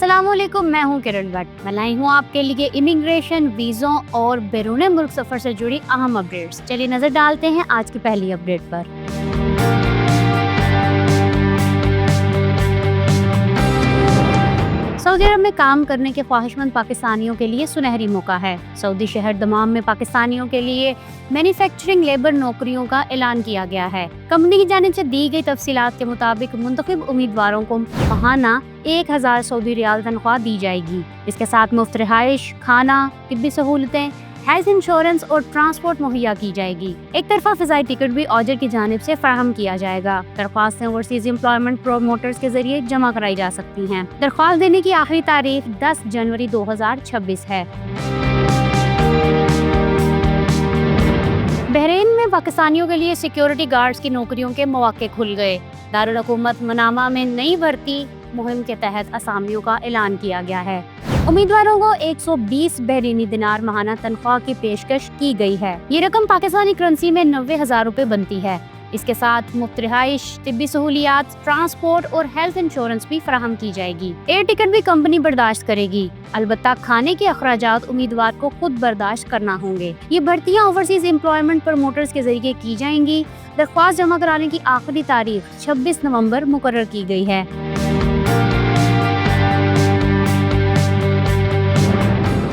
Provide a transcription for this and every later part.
السلام علیکم، میں ہوں کرن بٹ۔ میں لائی ہوں آپ کے لیے امیگریشن، ویزوں اور بیرون ملک سفر سے جڑی اہم اپڈیٹس۔ چلیے نظر ڈالتے ہیں آج کی پہلی اپڈیٹ پر۔ سعودی عرب میں کام کرنے کے خواہش مند پاکستانیوں کے لیے سنہری موقع ہے۔ سعودی شہر دمام میں پاکستانیوں کے لیے مینوفیکچرنگ لیبر نوکریوں کا اعلان کیا گیا ہے۔ کمپنی کی جانب سے دی گئی تفصیلات کے مطابق منتخب امیدواروں کو ماہانہ 1000 سعودی ریال تنخواہ دی جائے گی۔ اس کے ساتھ مفت رہائش، کھانا، طبی سہولتیں، ہیلتھ انشورنس اور ٹرانسپورٹ مہیا کی جائے گی۔ ایک طرفہ فضائی ٹکٹ بھی اوجر کی جانب سے فراہم کیا جائے گا۔ درخواستیں اوورسیز امپلائمنٹ پروموٹرز کے ذریعے جمع کرائی جا سکتی ہیں۔ درخواست دینے کی آخری تاریخ 10 جنوری 2026 ہے۔ بحرین میں پاکستانیوں کے لیے سیکیورٹی گارڈز کی نوکریوں کے مواقع کھل گئے۔ دارالحکومت منامہ میں نئی بھرتی مہم کے تحت اسامیوں کا اعلان کیا گیا ہے۔ امیدواروں کو 120 بحرینی دینار ماہانہ تنخواہ کی پیشکش کی گئی ہے۔ یہ رقم پاکستانی کرنسی میں 90,000 روپے بنتی ہے۔ اس کے ساتھ مفت رہائش، طبی سہولیات، ٹرانسپورٹ اور ہیلتھ انشورنس بھی فراہم کی جائے گی۔ ایئر ٹکٹ بھی کمپنی برداشت کرے گی، البتہ کھانے کے اخراجات امیدوار کو خود برداشت کرنا ہوں گے۔ یہ بھرتیاں اوورسیز امپلائمنٹ پروموٹرز کے ذریعے کی جائیں گی۔ درخواست جمع کرانے کی آخری تاریخ 26 نومبر مقرر کی گئی ہے۔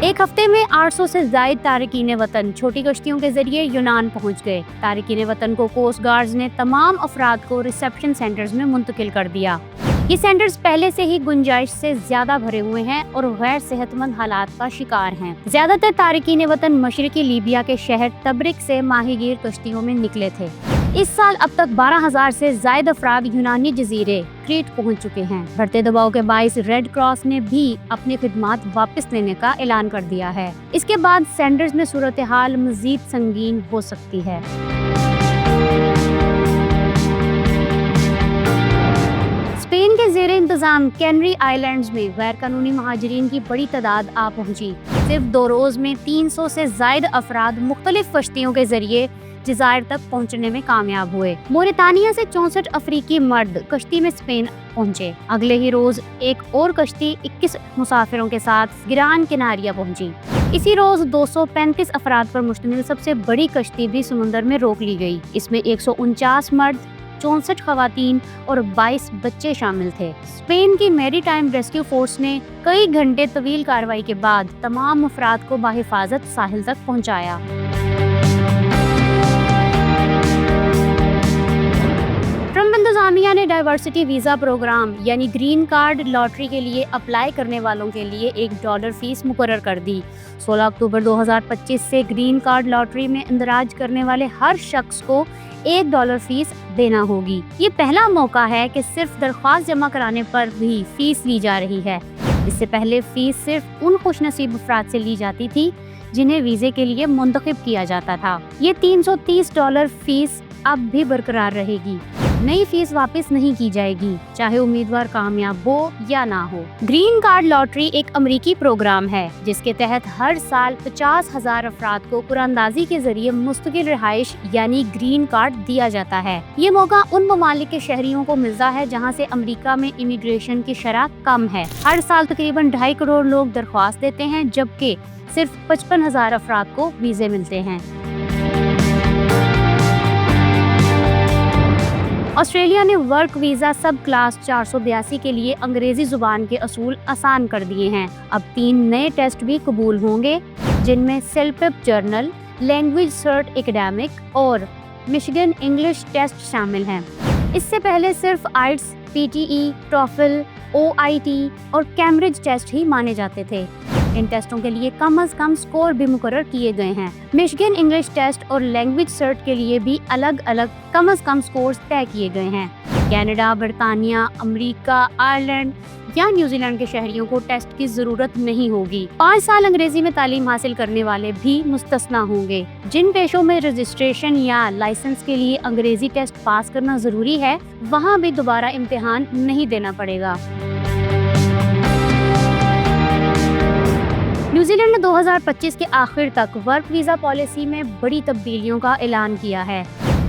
ایک ہفتے میں 800 سے زائد تارکین وطن چھوٹی کشتیوں کے ذریعے یونان پہنچ گئے۔ تارکین وطن کو کوسٹ گارڈز نے تمام افراد کو ریسیپشن سینٹرز میں منتقل کر دیا۔ یہ سینٹرز پہلے سے ہی گنجائش سے زیادہ بھرے ہوئے ہیں اور غیر صحت مند حالات کا شکار ہیں۔ زیادہ تر تارکین وطن مشرقی لیبیا کے شہر تبرک سے ماہی گیر کشتیوں میں نکلے تھے۔ اس سال اب تک 12,000 سے زائد افراد یونانی جزیرے کریٹ پہنچ چکے ہیں۔ بڑھتے دباؤ کے باعث ریڈ کراس نے بھی اپنی خدمات واپس لینے کا اعلان کر دیا ہے۔ اس کے بعد سینٹرز میں صورتحال مزید سنگین ہو سکتی ہے۔ اسپین کے زیر انتظام کینری آئی لینڈز میں غیر قانونی مہاجرین کی بڑی تعداد آ پہنچی۔ صرف 2 روز میں 300 سے زائد افراد مختلف کشتیوں کے ذریعے جزائر تک پہنچنے میں کامیاب ہوئے۔ موریتانیہ سے 64 افریقی مرد کشتی میں اسپین پہنچے۔ اگلے ہی روز ایک اور کشتی 21 مسافروں کے ساتھ گران کناریا پہنچی۔ اسی روز 235 افراد پر مشتمل سب سے بڑی کشتی بھی سمندر میں روک لی گئی۔ اس میں 149 مرد، 64 خواتین اور 22 بچے شامل تھے۔ اسپین کی میری ٹائم ریسکیو فورس نے کئی گھنٹے طویل کارروائی کے بعد تمام افراد کو بحفاظت ساحل تک پہنچایا۔ ٹرمپ انتظامیہ نے ڈائیورسٹی ویزا پروگرام یعنی گرین کارڈ لاٹری کے لیے اپلائی کرنے والوں کے لیے $1 فیس مقرر کر دی۔ 16 اکتوبر 2025 سے گرین کارڈ لاٹری میں اندراج کرنے والے ہر شخص کو $1 فیس دینا ہوگی۔ یہ پہلا موقع ہے کہ صرف درخواست جمع کرانے پر بھی فیس لی جا رہی ہے۔ اس سے پہلے فیس صرف ان خوش نصیب افراد سے لی جاتی تھی جنہیں ویزے کے لیے منتخب کیا جاتا تھا۔ یہ $330 فیس اب بھی برقرار رہے گی۔ نئی فیس واپس نہیں کی جائے گی، چاہے امیدوار کامیاب ہو یا نہ ہو۔ گرین کارڈ لاٹری ایک امریکی پروگرام ہے جس کے تحت ہر سال 50,000 افراد کو قراردادی کے ذریعے مستقل رہائش یعنی گرین کارڈ دیا جاتا ہے۔ یہ موقع ان ممالک کے شہریوں کو ملتا ہے جہاں سے امریکہ میں امیگریشن کی شرح کم ہے۔ ہر سال تقریباً 2.5 کروڑ لوگ درخواست دیتے ہیں، جبکہ صرف 55,000 افراد کو ویزے ملتے ہیں۔ آسٹریلیا نے ورک ویزا سب کلاس 482 کے لیے انگریزی زبان کے اصول آسان کر دیے ہیں۔ اب 3 نئے ٹیسٹ بھی قبول ہوں گے، جن میں سیلپپ جرنل، لینگویج سرٹ ایکڈیمک اور مشگن انگلش ٹیسٹ شامل ہیں۔ اس سے پہلے صرف آئٹس، PTE، ٹوفل، OIT اور کیمبرج ٹیسٹ ہی مانے جاتے تھے۔ ان ٹیسٹوں کے لیے کم از کم سکور بھی مقرر کیے گئے ہیں۔ مشگن انگلش ٹیسٹ اور لینگویج سرٹ کے لیے بھی الگ الگ کم از کم سکورز طے کیے گئے ہیں۔ کینیڈا، برطانیہ، امریکہ، آئرلینڈ یا نیوزی لینڈ کے شہریوں کو ٹیسٹ کی ضرورت نہیں ہوگی۔ 5 سال انگریزی میں تعلیم حاصل کرنے والے بھی مستثنی ہوں گے۔ جن پیشوں میں رجسٹریشن یا لائسنس کے لیے انگریزی ٹیسٹ پاس کرنا ضروری ہے، وہاں بھی دوبارہ امتحان نہیں دینا پڑے گا۔ نیوزی لینڈ نے 2025 کے آخر تک ورک ویزا پالیسی میں بڑی تبدیلیوں کا اعلان کیا ہے۔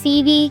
CV,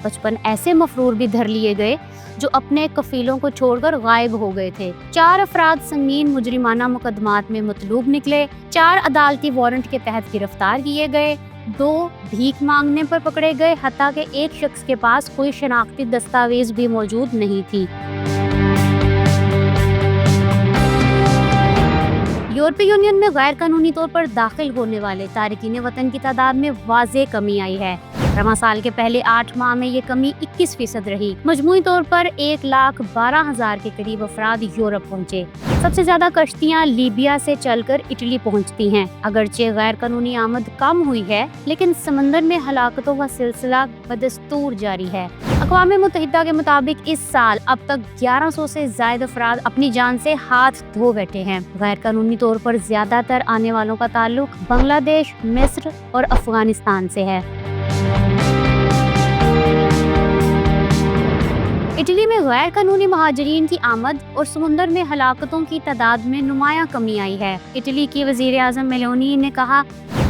55 ایسے مفرور بھی دھر لیے گئے جو اپنے کفیلوں کو چھوڑ کر غائب ہو گئے تھے۔ 4 افراد سنگین مجرمانہ مقدمات میں مطلوب نکلے، 4 عدالتی وارنٹ کے تحت گرفتار کیے گئے، 2 بھیک مانگنے پر پکڑے گئے، حتیٰ کہ ایک شخص کے پاس کوئی شناختی دستاویز بھی موجود نہیں تھی۔ یورپی یونین میں غیر قانونی طور پر داخل ہونے والے تارکین وطن کی تعداد میں واضح کمی آئی ہے۔ رواں سال کے پہلے 8 ماہ میں یہ کمی 21% رہی۔ مجموعی طور پر 1,12,000 کے قریب افراد یورپ پہنچے۔ سب سے زیادہ کشتیاں لیبیا سے چل کر اٹلی پہنچتی ہیں۔ اگرچہ غیر قانونی آمد کم ہوئی ہے، لیکن سمندر میں ہلاکتوں کا سلسلہ بدستور جاری ہے۔ اقوام متحدہ کے مطابق اس سال اب تک 1100 سے زائد افراد اپنی جان سے ہاتھ دھو بیٹھے ہیں۔ غیر قانونی طور پر زیادہ تر آنے والوں کا تعلق بنگلہ دیش، مصر اور افغانستان سے ہے۔ اٹلی میں غیر قانونی مہاجرین کی آمد اور سمندر میں ہلاکتوں کی تعداد میں نمایاں کمی آئی ہے۔ اٹلی کی وزیر اعظم میلونی نے کہا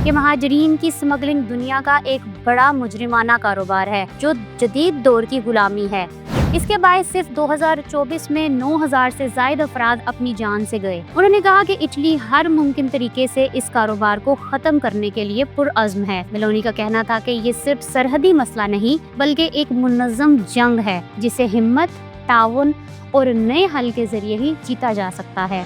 کہ مہاجرین کی سمگلنگ دنیا کا ایک بڑا مجرمانہ کاروبار ہے جو جدید دور کی غلامی ہے۔ اس کے باعث صرف 2024 میں 9,000 سے زائد افراد اپنی جان سے گئے۔ انہوں نے کہا کہ اٹلی ہر ممکن طریقے سے اس کاروبار کو ختم کرنے کے لیے پرعزم ہے۔ میلونی کا کہنا تھا کہ یہ صرف سرحدی مسئلہ نہیں بلکہ ایک منظم جنگ ہے جسے ہمت، تعاون اور نئے حل کے ذریعے ہی جیتا جا سکتا ہے۔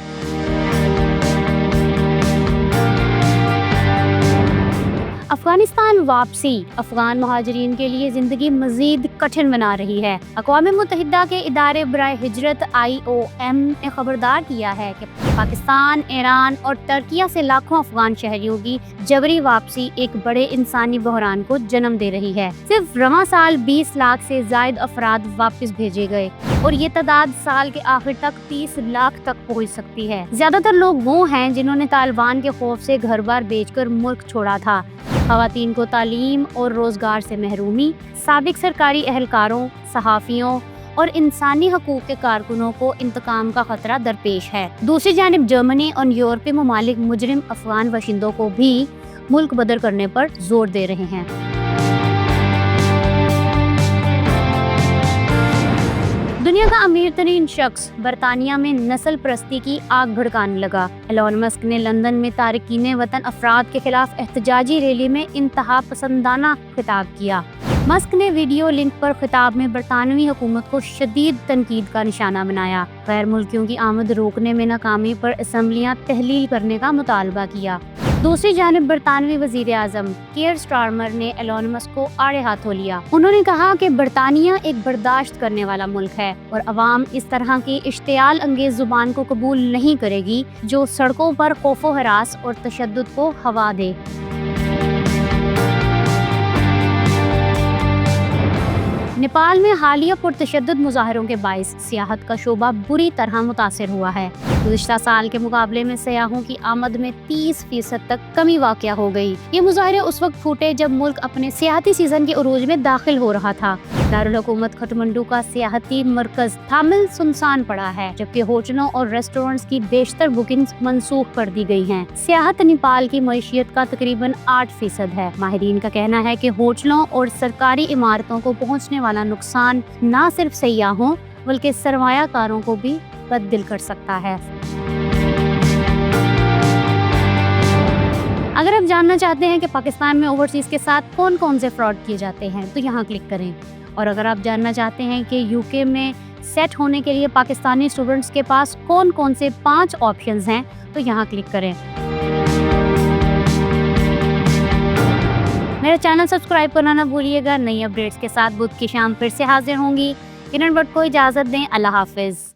افغانستان واپسی افغان مہاجرین کے لیے زندگی مزید کٹھن بنا رہی ہے۔ اقوام متحدہ کے ادارے برائے ہجرت IOM نے خبردار کیا ہے کہ پاکستان، ایران اور ترکیہ سے لاکھوں افغان شہریوں کی جبری واپسی ایک بڑے انسانی بحران کو جنم دے رہی ہے۔ صرف رواں سال 20 لاکھ سے زائد افراد واپس بھیجے گئے اور یہ تعداد سال کے آخر تک 30 لاکھ تک پہنچ سکتی ہے۔ زیادہ تر لوگ وہ ہیں جنہوں نے طالبان کے خوف سے گھر بار بیچ کر ملک چھوڑا تھا۔ خواتین کو تعلیم اور روزگار سے محرومی، سابق سرکاری اہلکاروں، صحافیوں اور انسانی حقوق کے کارکنوں کو انتقام کا خطرہ درپیش ہے۔ دوسری جانب جرمنی اور یورپی ممالک مجرم افغان باشندوں کو بھی ملک بدر کرنے پر زور دے رہے ہیں۔ دنیا کا امیر ترین شخص برطانیہ میں نسل پرستی کی آگ بھڑکانے لگا۔ ایلون مسک نے لندن میں تارکین وطن افراد کے خلاف احتجاجی ریلی میں انتہا پسندانہ خطاب کیا۔ مسک نے ویڈیو لنک پر خطاب میں برطانوی حکومت کو شدید تنقید کا نشانہ بنایا، غیر ملکیوں کی آمد روکنے میں ناکامی پر اسمبلیاں تحلیل کرنے کا مطالبہ کیا۔ دوسری جانب برطانوی وزیر اعظم کیئر سٹارمر نے ایلون مسک کو آڑے ہاتھوں لیا۔ انہوں نے کہا کہ برطانیہ ایک برداشت کرنے والا ملک ہے اور عوام اس طرح کی اشتعال انگیز زبان کو قبول نہیں کرے گی جو سڑکوں پر خوف و ہراس اور تشدد کو ہوا دے۔ نیپال میں حالیہ پرتشدد مظاہروں کے باعث سیاحت کا شعبہ بری طرح متاثر ہوا ہے۔ گزشتہ سال کے مقابلے میں سیاحوں کی آمد میں 30% تک کمی واقع ہو گئی۔ یہ مظاہرے اس وقت پھوٹے جب ملک اپنے سیاحتی سیزن کے عروج میں داخل ہو رہا تھا۔ دارالحکومت کھٹمنڈو کا سیاحتی مرکز تھامل سنسان پڑا ہے، جبکہ ہوٹلوں اور ریسٹورنٹس کی بیشتر بکنگز منسوخ کر دی گئی ہیں۔ سیاحت نیپال کی معیشت کا تقریباً 8% ہے۔ ماہرین کا کہنا ہے کہ ہوٹلوں اور سرکاری عمارتوں کو پہنچنے والا نقصان نہ صرف سیاحوں بلکہ سرمایہ کاروں کو بھی بددل کر سکتا ہے۔ اگر آپ جاننا چاہتے ہیں کہ پاکستان میں اوورسیز کے ساتھ کون کون سے فراڈ کیے جاتے ہیں تو یہاں کلک کریں، اور اگر آپ جاننا چاہتے ہیں کہ UK میں سیٹ ہونے کے لیے پاکستانی اسٹوڈنٹس کے پاس کون کون سے 5 آپشنز ہیں تو یہاں کلک کریں۔ میرا چینل سبسکرائب کرنا نہ بھولیے گا۔ نئی اپڈیٹس کے ساتھ بدھ کی شام پھر سے حاضر ہوں گی۔ کرن بٹ کو اجازت دیں۔ اللہ حافظ۔